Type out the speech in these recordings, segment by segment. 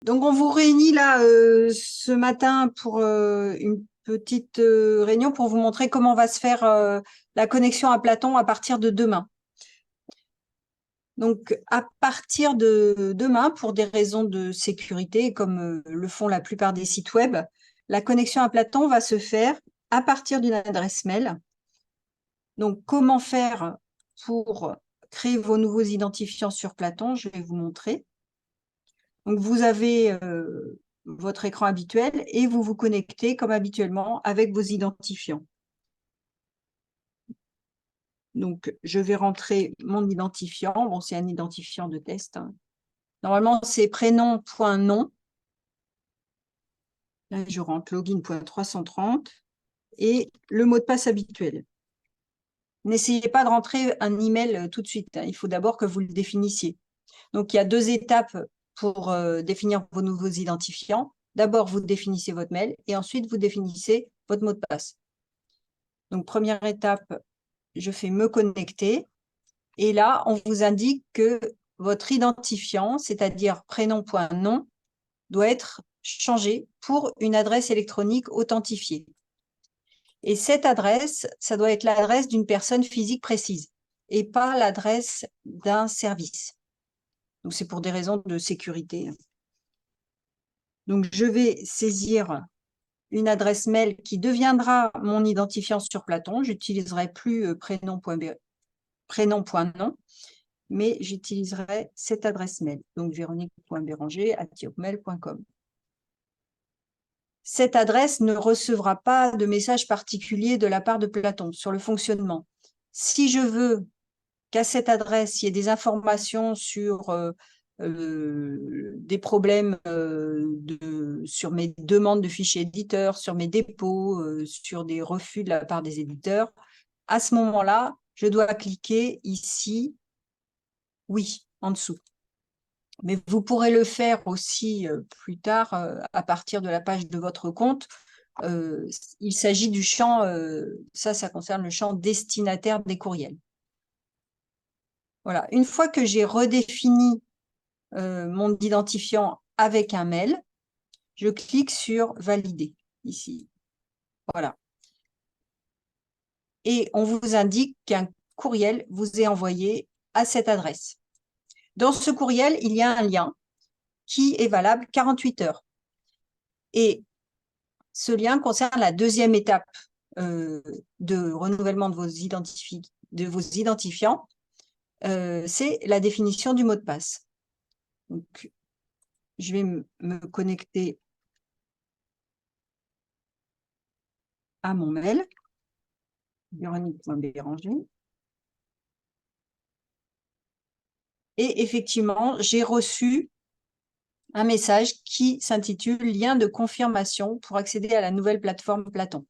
Donc, on vous réunit là ce matin pour une petite réunion pour vous montrer comment va se faire la connexion à Platon à partir de demain. Donc, à partir de demain, pour des raisons de sécurité, comme le font la plupart des sites web, la connexion à Platon va se faire à partir d'une adresse mail. Donc, comment faire pour créer vos nouveaux identifiants sur Platon? Je vais vous montrer. Donc, vous avez votre écran habituel et vous vous connectez comme habituellement avec vos identifiants. Donc, je vais rentrer mon identifiant. Bon, c'est un identifiant de test, hein. Normalement, c'est prénom.nom. Là, je rentre login.330 et le mot de passe habituel. N'essayez pas de rentrer un email tout de suite, hein. Il faut d'abord que vous le définissiez. Donc, il y a 2 étapes pour définir vos nouveaux identifiants. D'abord, vous définissez votre mail et ensuite, vous définissez votre mot de passe. Donc, première étape, je fais me connecter. Et là, on vous indique que votre identifiant, c'est-à-dire prénom.nom, doit être changé pour une adresse électronique authentifiée. Et cette adresse, ça doit être l'adresse d'une personne physique précise et pas l'adresse d'un service. Donc, c'est pour des raisons de sécurité. Donc, je vais saisir une adresse mail qui deviendra mon identifiant sur Platon. Je n'utiliserai plus prénom.nom, mais j'utiliserai cette adresse mail. Donc, véronique.béranger@yahoo.com. Cette adresse ne recevra pas de message particulier de la part de Platon sur le fonctionnement. Si je veux qu'à cette adresse, il y ait des informations sur des problèmes sur mes demandes de fichiers éditeurs, sur mes dépôts, sur des refus de la part des éditeurs, à ce moment-là, je dois cliquer ici, oui, en dessous. Mais vous pourrez le faire aussi plus tard à partir de la page de votre compte. Il s'agit du champ, ça concerne le champ destinataire des courriels. Voilà, une fois que j'ai redéfini mon identifiant avec un mail, je clique sur valider ici. Voilà. Et on vous indique qu'un courriel vous est envoyé à cette adresse. Dans ce courriel, il y a un lien qui est valable 48 heures. Et ce lien concerne la deuxième étape de renouvellement de vos identifiants. C'est la définition du mot de passe. Donc, je vais me connecter à mon mail, véronique.béranger. Et effectivement, j'ai reçu un message qui s'intitule « Lien de confirmation pour accéder à la nouvelle plateforme Platon ».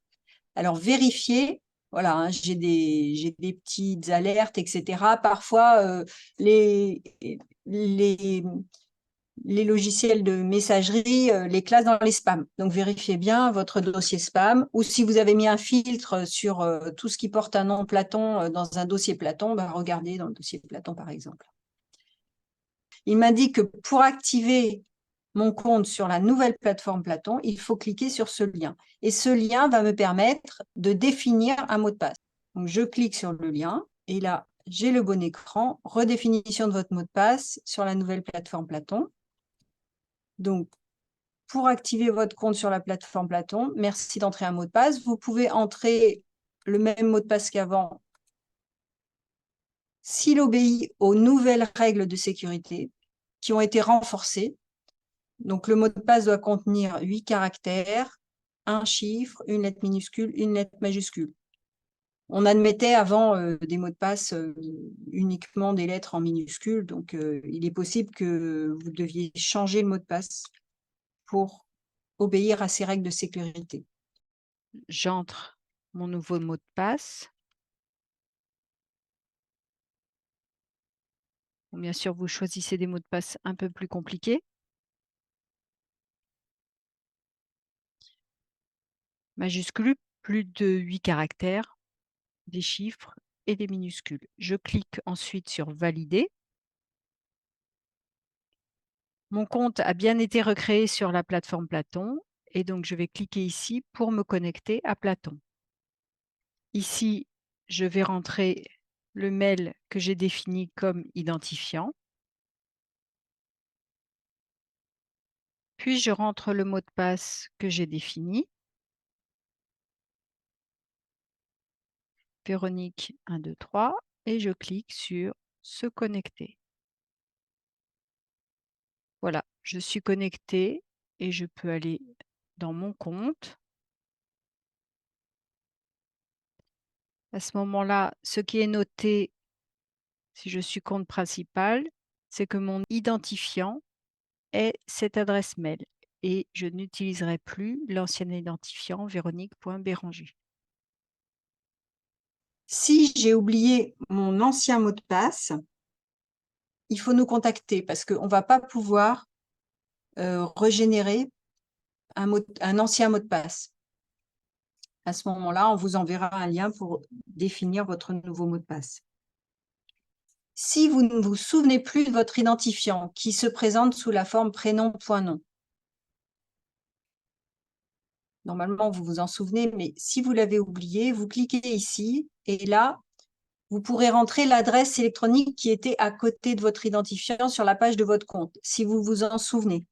Alors, vérifiez, voilà, hein, j'ai des petites alertes, etc. Parfois, les logiciels de messagerie les classent dans les spams. Donc, vérifiez bien votre dossier spam. Ou si vous avez mis un filtre sur tout ce qui porte un nom Platon dans un dossier Platon, ben, regardez dans le dossier Platon, par exemple. Il m'indique que pour activer mon compte sur la nouvelle plateforme Platon, il faut cliquer sur ce lien. Et ce lien va me permettre de définir un mot de passe. Donc, je clique sur le lien et là, j'ai le bon écran. Redéfinition de votre mot de passe sur la nouvelle plateforme Platon. Donc, pour activer votre compte sur la plateforme Platon, merci d'entrer un mot de passe. Vous pouvez entrer le même mot de passe qu'avant s'il obéit aux nouvelles règles de sécurité qui ont été renforcées. Donc, le mot de passe doit contenir 8 caractères, un chiffre, une lettre minuscule, une lettre majuscule. On admettait avant des mots de passe uniquement des lettres en minuscules, donc il est possible que vous deviez changer le mot de passe pour obéir à ces règles de sécurité. J'entre mon nouveau mot de passe. Bon, bien sûr, vous choisissez des mots de passe un peu plus compliqués. Majuscule, plus de 8 caractères, des chiffres et des minuscules. Je clique ensuite sur valider. Mon compte a bien été recréé sur la plateforme Platon et donc je vais cliquer ici pour me connecter à Platon. Ici, je vais rentrer le mail que j'ai défini comme identifiant. Puis je rentre le mot de passe que j'ai défini. Véronique 1, 2, 3 et je clique sur se connecter. Voilà, je suis connectée et je peux aller dans mon compte. À ce moment-là, ce qui est noté, si je suis compte principal, c'est que mon identifiant est cette adresse mail et je n'utiliserai plus l'ancien identifiant véronique.béranger. Si j'ai oublié mon ancien mot de passe, il faut nous contacter parce qu'on ne va pas pouvoir régénérer un ancien mot de passe. À ce moment-là, on vous enverra un lien pour définir votre nouveau mot de passe. Si vous ne vous souvenez plus de votre identifiant qui se présente sous la forme prénom.nom, normalement, vous vous en souvenez, mais si vous l'avez oublié, vous cliquez ici et là, vous pourrez rentrer l'adresse électronique qui était à côté de votre identifiant sur la page de votre compte, si vous vous en souvenez.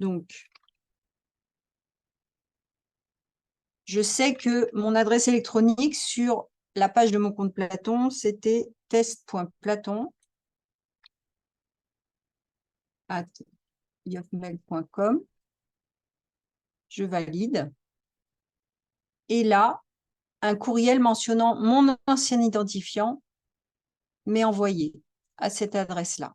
Donc, je sais que mon adresse électronique sur la page de mon compte Platon, c'était test.platon@yotmail.com. Je valide. Et là, un courriel mentionnant mon ancien identifiant m'est envoyé à cette adresse-là.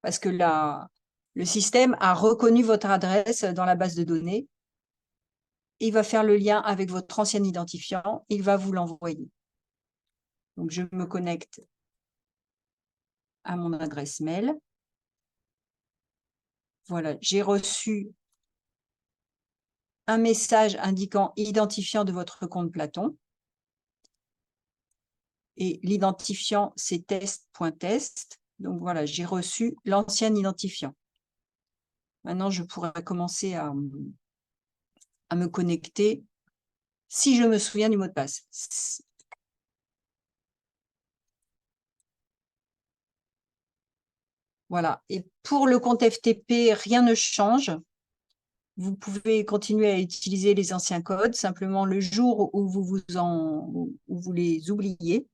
Parce que le système a reconnu votre adresse dans la base de données. Il va faire le lien avec votre ancien identifiant. Il va vous l'envoyer. Donc, je me connecte à mon adresse mail. Voilà, j'ai reçu un message indiquant identifiant de votre compte Platon. Et l'identifiant, c'est test.test. Donc voilà, j'ai reçu l'ancien identifiant. Maintenant, je pourrais commencer à me connecter si je me souviens du mot de passe. Voilà. Et pour le compte FTP, rien ne change. Vous pouvez continuer à utiliser les anciens codes. Simplement, le jour où vous les oubliez,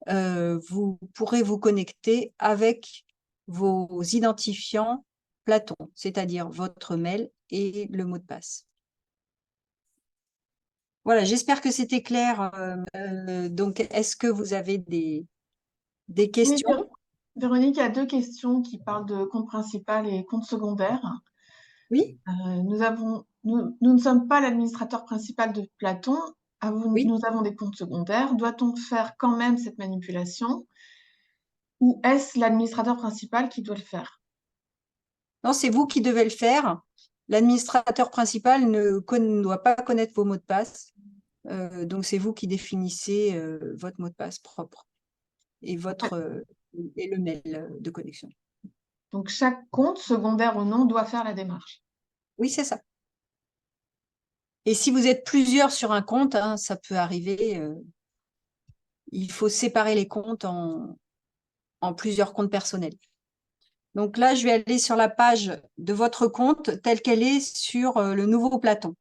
vous pourrez vous connecter avec vos identifiants Platon, c'est-à-dire votre mail et le mot de passe. Voilà, j'espère que c'était clair. Donc, est-ce que vous avez des questions? Oui, Véronique, il y a deux questions qui parlent de compte principal et compte secondaire. Oui, Nous ne sommes pas l'administrateur principal de Platon. oui. Nous avons des comptes secondaires. Doit-on faire quand même cette manipulation ou est-ce l'administrateur principal qui doit le faire? Non, c'est vous qui devez le faire. L'administrateur principal ne doit pas connaître vos mots de passe. Donc, c'est vous qui définissez votre mot de passe propre et, et le mail de connexion. Donc, chaque compte, secondaire ou non, doit faire la démarche. Oui, c'est ça. Et si vous êtes plusieurs sur un compte, hein, ça peut arriver. Il faut séparer les comptes en plusieurs comptes personnels. Donc là, je vais aller sur la page de votre compte telle qu'elle est sur le nouveau Platon.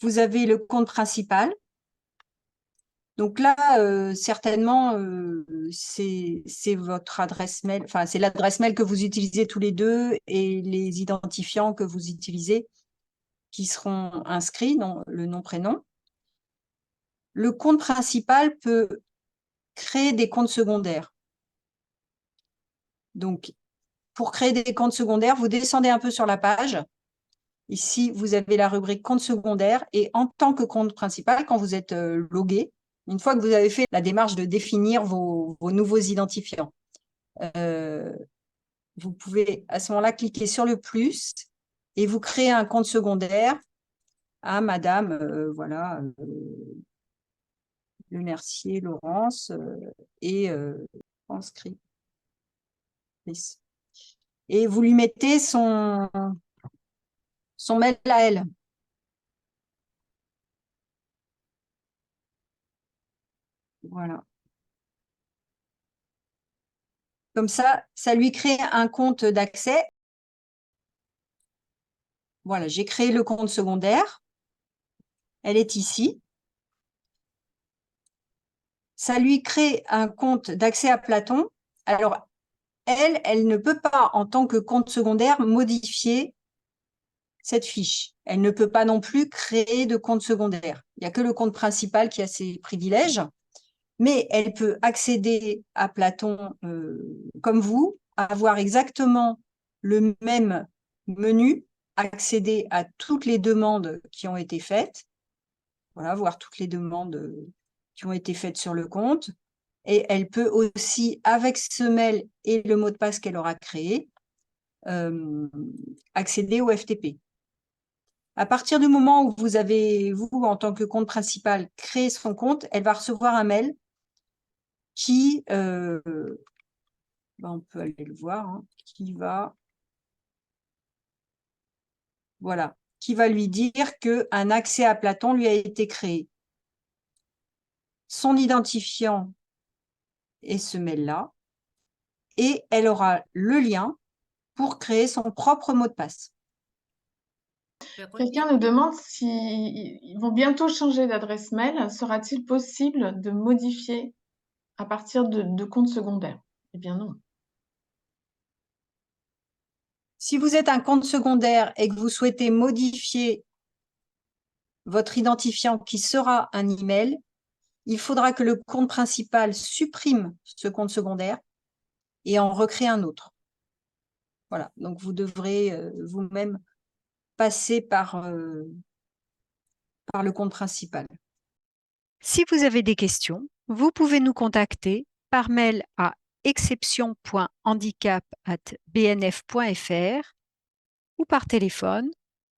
Vous avez le compte principal. Donc là, certainement, c'est votre adresse mail, enfin, c'est l'adresse mail que vous utilisez tous les deux et les identifiants que vous utilisez qui seront inscrits, le nom, prénom. Le compte principal peut créer des comptes secondaires. Donc, pour créer des comptes secondaires, vous descendez un peu sur la page. Ici, vous avez la rubrique compte secondaire et en tant que compte principal, quand vous êtes logué, une fois que vous avez fait la démarche de définir vos nouveaux identifiants, vous pouvez à ce moment-là cliquer sur le plus et vous créez un compte secondaire à Madame voilà, Le Mercier Laurence et inscrit. Et vous lui mettez son mail à elle. Voilà. Comme ça lui crée un compte d'accès. Voilà, j'ai créé le compte secondaire. Elle est ici. Ça lui crée un compte d'accès à Platon. Alors, elle ne peut pas, en tant que compte secondaire, modifier cette fiche. Elle ne peut pas non plus créer de compte secondaire. Il n'y a que le compte principal qui a ses privilèges, mais elle peut accéder à Platon comme vous, avoir exactement le même menu, accéder à toutes les demandes qui ont été faites, voilà, voir toutes les demandes qui ont été faites sur le compte. Et elle peut aussi, avec ce mail et le mot de passe qu'elle aura créé, accéder au FTP. À partir du moment où vous avez, vous, en tant que compte principal, créé son compte, elle va recevoir un mail qui, on peut aller le voir, hein, qui va lui dire qu'un accès à Platon lui a été créé. Son identifiant est ce mail-là, et elle aura le lien pour créer son propre mot de passe. Quelqu'un nous demande s'ils vont bientôt changer d'adresse mail. Sera-t-il possible de modifier à partir de comptes secondaires? Eh bien non. Si vous êtes un compte secondaire et que vous souhaitez modifier votre identifiant qui sera un email, il faudra que le compte principal supprime ce compte secondaire et en recrée un autre. Voilà, donc vous devrez vous-même passer par le compte principal. Si vous avez des questions, vous pouvez nous contacter par mail à exception.handicap@bnf.fr ou par téléphone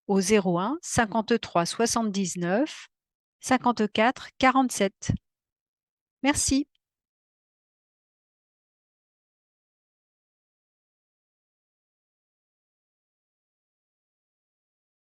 au 01 53 79 54 47. Merci.